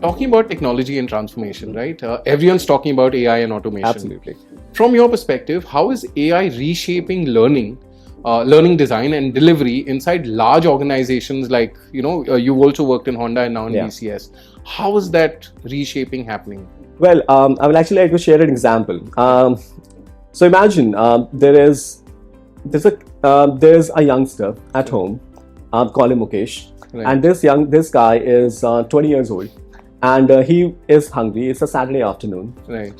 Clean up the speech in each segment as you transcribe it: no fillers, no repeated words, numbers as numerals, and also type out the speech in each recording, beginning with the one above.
talking about technology and transformation, right? Everyone's talking about AI and automation. Absolutely. From your perspective, how is AI reshaping learning design and delivery inside large organizations like, you've also worked in Honda and now in BCS. How is that reshaping happening? Well, I will actually like to share an example. So imagine there's a youngster at home. Call him Mukesh, and this guy is 20 years old, and he is hungry. It's a Saturday afternoon,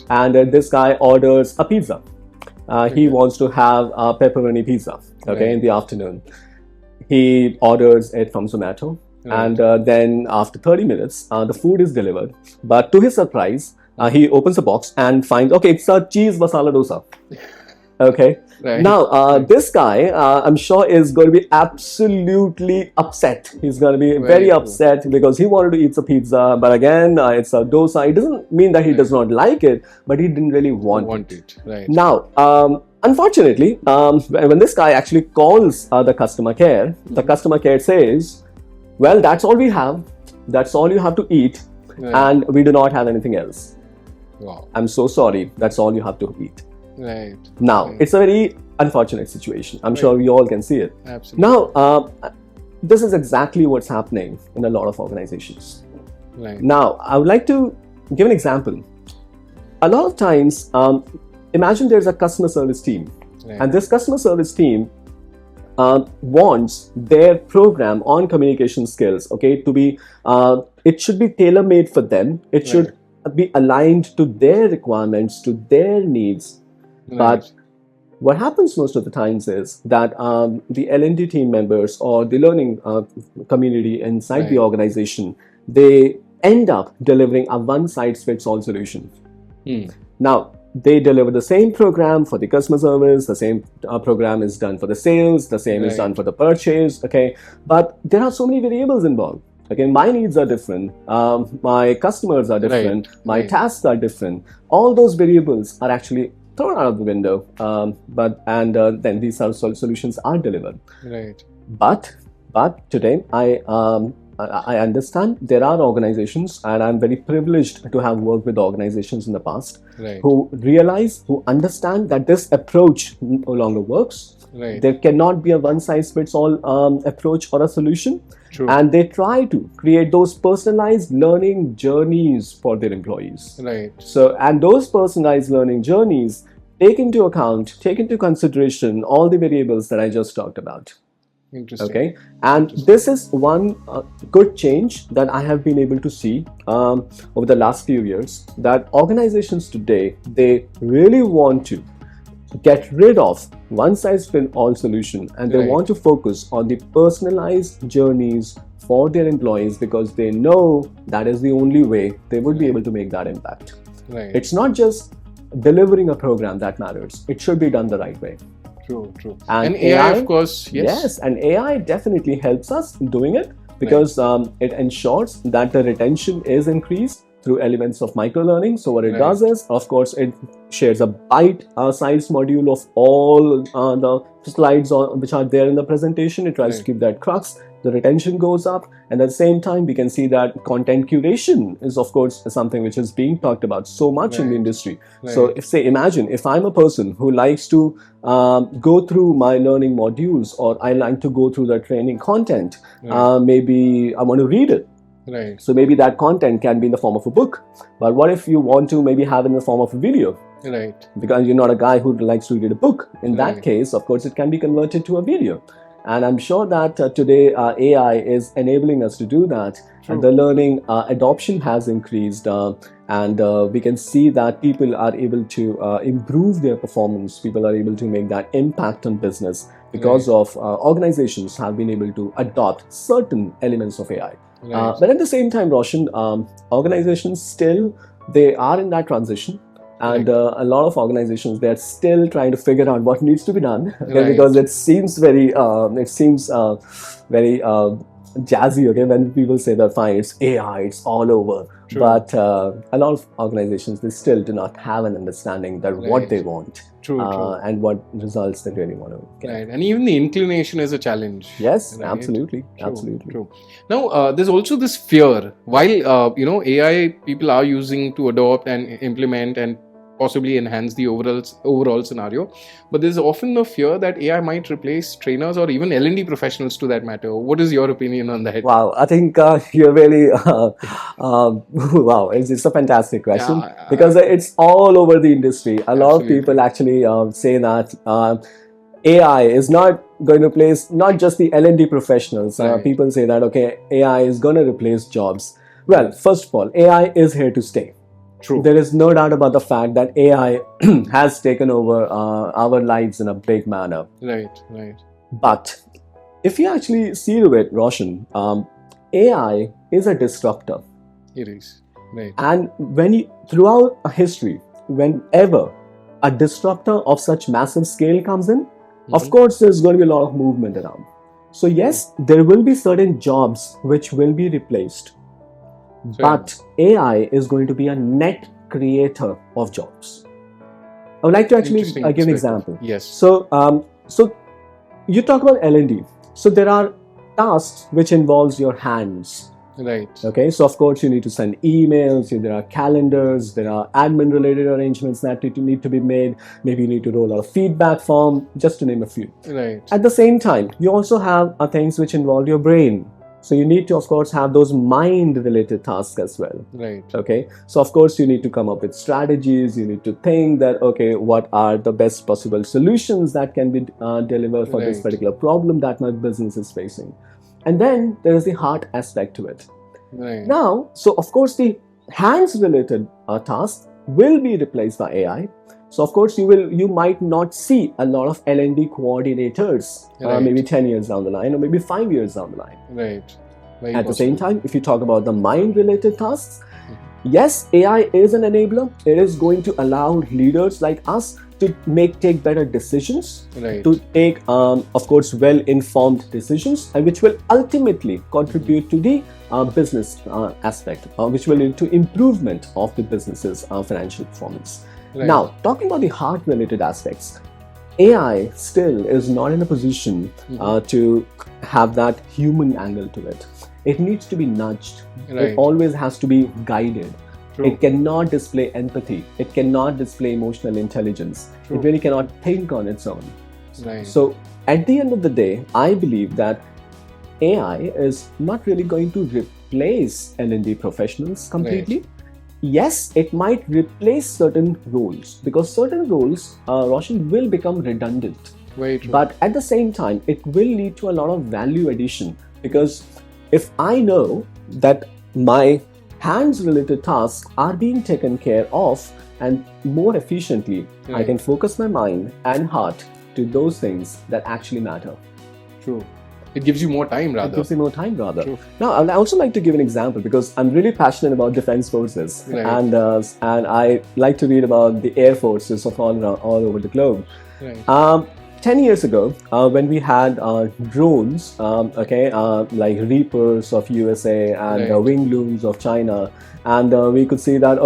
and this guy orders a pizza. He wants to have a pepperoni pizza. In the afternoon, he orders it from Zomato, and then after 30 minutes, the food is delivered. But to his surprise, he opens the box and finds, it's a cheese masala dosa. Now, this guy, I'm sure, is going to be absolutely upset. He's going to be very upset because he wanted to eat some pizza, but again, it's a dosa. It doesn't mean that he does not like it, but he didn't really want it. Now, unfortunately, when this guy actually calls the customer care says, well, that's all we have. That's all you have to eat, and we do not have anything else. Wow. I'm so sorry. That's all you have to eat. Now, it's a very unfortunate situation. I'm sure we all can see it. Absolutely. Now, this is exactly what's happening in a lot of organizations. Now, I would like to give an example. A lot of times, imagine there's a customer service team, and this customer service team wants their program on communication skills, to be, it should be tailor-made for them. It should be aligned to their requirements, to their needs. But what happens most of the times is that the L&D team members or the learning community inside the organization, they end up delivering a one-size-fits-all solution. Now, they deliver the same program for the customer service, the same program is done for the sales, the same is done for the purchase, but there are so many variables involved. My needs are different, my customers are different, my tasks are different. All those variables are actually thrown out of the window, then these solutions are delivered. But today, I understand there are organizations, and I'm very privileged to have worked with organizations in the past who understand that this approach no longer works. There cannot be a one-size-fits-all approach or a solution. And they try to create those personalized learning journeys for their employees. So, and those personalized learning journeys take into consideration all the variables that I just talked about. Interesting. And this is one good change that I have been able to see over the last few years, that organizations today, they really want to get rid of one-size-fits-all solution, and they want to focus on the personalized journeys for their employees, because they know that is the only way they would be able to make that impact. It's not just delivering a program that matters. It should be done the right way. True. And AI, of course, yes, and AI definitely helps us in doing it, because it ensures that the retention is increased through elements of micro-learning. So what it does is, of course, it shares a bite-sized module of all the slides which are there in the presentation. It tries to keep that crux. The retention goes up, and at the same time, we can see that content curation is, of course, something which is being talked about so much in the industry. So imagine if I'm a person who likes to go through my learning modules, or I like to go through the training content, maybe I want to read it. So maybe that content can be in the form of a book. But what if you want to maybe have it in the form of a video? Because you're not a guy who likes to read a book. In that case, of course, it can be converted to a video. And I'm sure that today AI is enabling us to do that. And the learning adoption has increased. And we can see that people are able to improve their performance. People are able to make that impact on business because of organizations have been able to adopt certain elements of AI. But at the same time, Roshan, organizations still, they are in that transition. And a lot of organizations, they're still trying to figure out what needs to be done, because it seems very jazzy, okay, when people say that fine, it's AI, it's all over. True. But a lot of organizations, they still do not have an understanding that what they want. True. And what results they really want to get. Right, and even the inclination is a challenge. Yes, right? Absolutely. Absolutely. True. Now, there's also this fear. While, AI people are using to adopt and implement and possibly enhance the overall scenario, but there's often the fear that AI might replace trainers or even L&D professionals to that matter. What is your opinion on that? Wow, I think you're really wow, it's a fantastic question, because it's all over the industry. A lot of people actually say that AI is not going to replace not just the L&D professionals. Right. People say that, okay, AI is going to replace jobs. Well, first of all, AI is here to stay. True. There is no doubt about the fact that AI has taken over our lives in a big manner. Right. But if you actually see to it, Roshan, AI is a disruptor. It is. Right. And throughout history, whenever a disruptor of such massive scale comes in, of course, there's going to be a lot of movement around. So yes, there will be certain jobs which will be replaced. But AI is going to be a net creator of jobs. I would like to actually give an example. Yes. So you talk about L&D. So there are tasks which involves your hands. Right. Okay. So of course you need to send emails. There are calendars. There are admin-related arrangements that need to be made. Maybe you need to roll out a feedback form, just to name a few. Right. At the same time, you also have things which involve your brain. So you need to, of course, have those mind-related tasks as well. Right. Okay. So of course you need to come up with strategies. You need to think that, okay, what are the best possible solutions that can be delivered for this particular problem that my business is facing. And then there is the heart aspect to it. Right. Now, so of course the hands-related tasks will be replaced by AI. So of course you might not see a lot of L&D coordinators maybe 10 years down the line or maybe 5 years down the line. Right. At the same time, if you talk about the mind-related tasks, yes, AI is an enabler. It is going to allow leaders like us to take better decisions, to take, of course, well-informed decisions, and which will ultimately contribute to the business aspect, which will lead to improvement of the business's financial performance. Right. Now, talking about the heart-related aspects, AI still is not in a position to have that human angle to it. It needs to be nudged. Right. It always has to be guided. True. It cannot display empathy. It cannot display emotional intelligence. True. It really cannot think on its own. Right. So, at the end of the day, I believe that AI is not really going to replace L&D professionals completely. Right. Yes, it might replace certain roles, because certain roles, Roshan, will become redundant. Very true. But at the same time, it will lead to a lot of value addition, because if I know that my hands-related tasks are being taken care of and more efficiently, I can focus my mind and heart to those things that actually matter. True. It gives you more time, rather. It gives you more time, rather. True. Now, I'd also like to give an example, because I'm really passionate about defense forces, and I like to read about the air forces of all over the globe. Right. 10 years ago, when we had drones, like Reapers of USA and Wing Loons of China, and we could see that,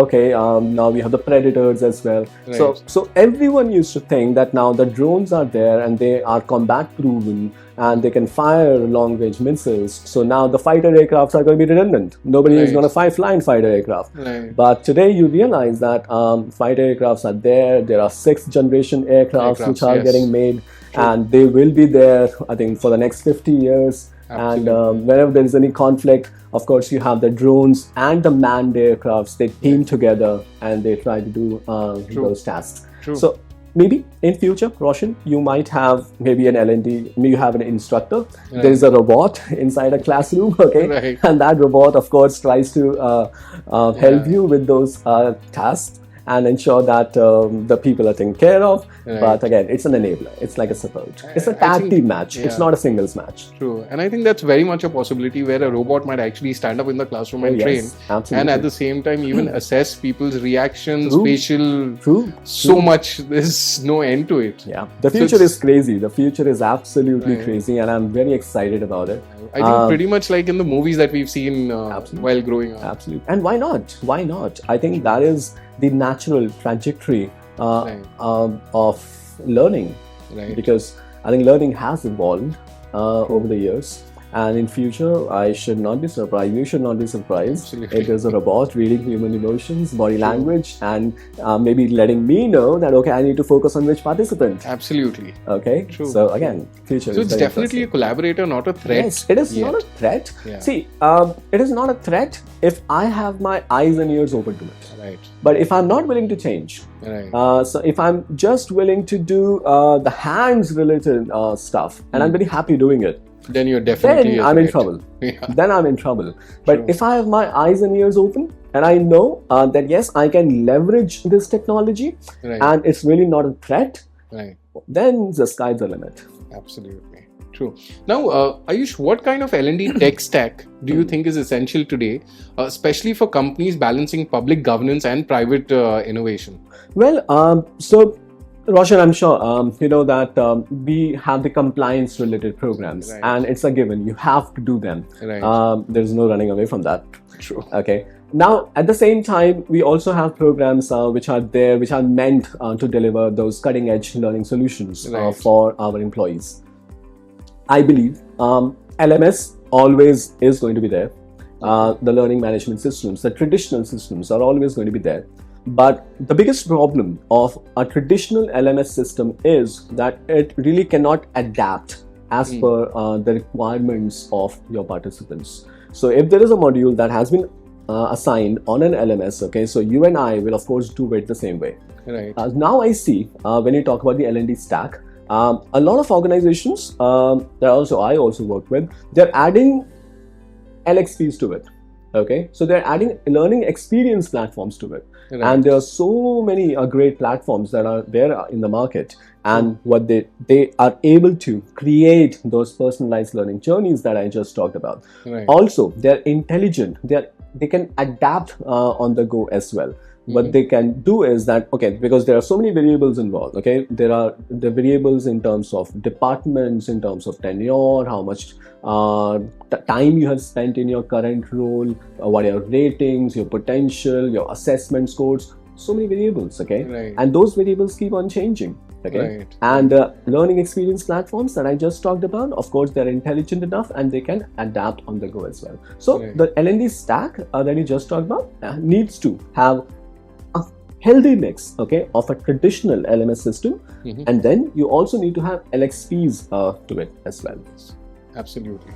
now we have the Predators as well. Right. So everyone used to think that now the drones are there and they are combat proven and they can fire long-range missiles. So now the fighter aircrafts are going to be redundant. Nobody is going to fly in fighter aircraft. Right. But today you realize that fighter aircrafts are there. There are 6th generation aircrafts which are getting made. True. And they will be there, I think, for the next 50 years. Absolutely. And whenever there is any conflict, of course, you have the drones and the manned aircrafts. They team together and they try to do those tasks. True. So maybe in future, Roshan, you might have maybe an L&D, you have an instructor. Right. There is a robot inside a classroom, and that robot, of course, tries to help you with those tasks. and ensure that the people are taken care of. Right. But again, it's an enabler. It's like a support. It's a tag team match. It's not a singles match. True. And I think that's very much a possibility where a robot might actually stand up in the classroom and train. Absolutely. And at the same time, even assess people's reactions, facial. So much. There's no end to it. Yeah. The future is crazy. The future is absolutely crazy. And I'm very excited about it. I think pretty much like in the movies that we've seen while growing up. Absolutely. And why not? Why not? I think that is the natural trajectory of learning. Right. Because I think learning has evolved over the years. And in future, I should not be surprised. You should not be surprised. Absolutely. It is a robot reading human emotions, body language, and maybe letting me know that, okay, I need to focus on which participant. Absolutely. Okay. True. So again, future. So it's definitely a collaborator, not a threat. Yes, it is not a threat. Yeah. See, it is not a threat if I have my eyes and ears open to it. Right. But if I'm not willing to change, so if I'm just willing to do the hands-related stuff, and I'm very happy doing it, then you're definitely I'm in trouble. Then I'm in trouble. But if I have my eyes and ears open and I know that yes, I can leverage this technology and it's really not a threat, then the sky's the limit. Absolutely. True. Now, Ayush, what kind of L&D tech stack do you think is essential today, especially for companies balancing public governance and private innovation? Well, so Roshan, I'm sure you know that we have the compliance related programs and it's a given. You have to do them. There's no running away from that. True. Okay. Now, at the same time, we also have programs which are there, which are meant to deliver those cutting edge learning solutions for our employees. I believe LMS always is going to be there. The learning management systems, the traditional systems are always going to be there. But the biggest problem of a traditional LMS system is that it really cannot adapt as per the requirements of your participants. So if there is a module that has been assigned on an LMS, okay, so you and I will of course do it the same way. Right. Now I see when you talk about the L&D stack, a lot of organizations that I also work with, they're adding LXPs to it. Okay, so they're adding learning experience platforms to it. And there are so many great platforms that are there in the market, and what they are able to create those personalized learning journeys that I just talked about. Also, they're intelligent. They can adapt on the go as well. What they can do is that, okay, because there are so many variables involved, okay, there are the variables in terms of departments, in terms of tenure, how much time you have spent in your current role, what are your ratings, your potential, your assessment scores, so many variables, okay, and those variables keep on changing. Okay, and learning experience platforms that I just talked about, of course, they're intelligent enough and they can adapt on the go as well. So the L&D stack that you just talked about needs to have a healthy mix, okay, of a traditional LMS system, and then you also need to have LXPs to it as well. Absolutely.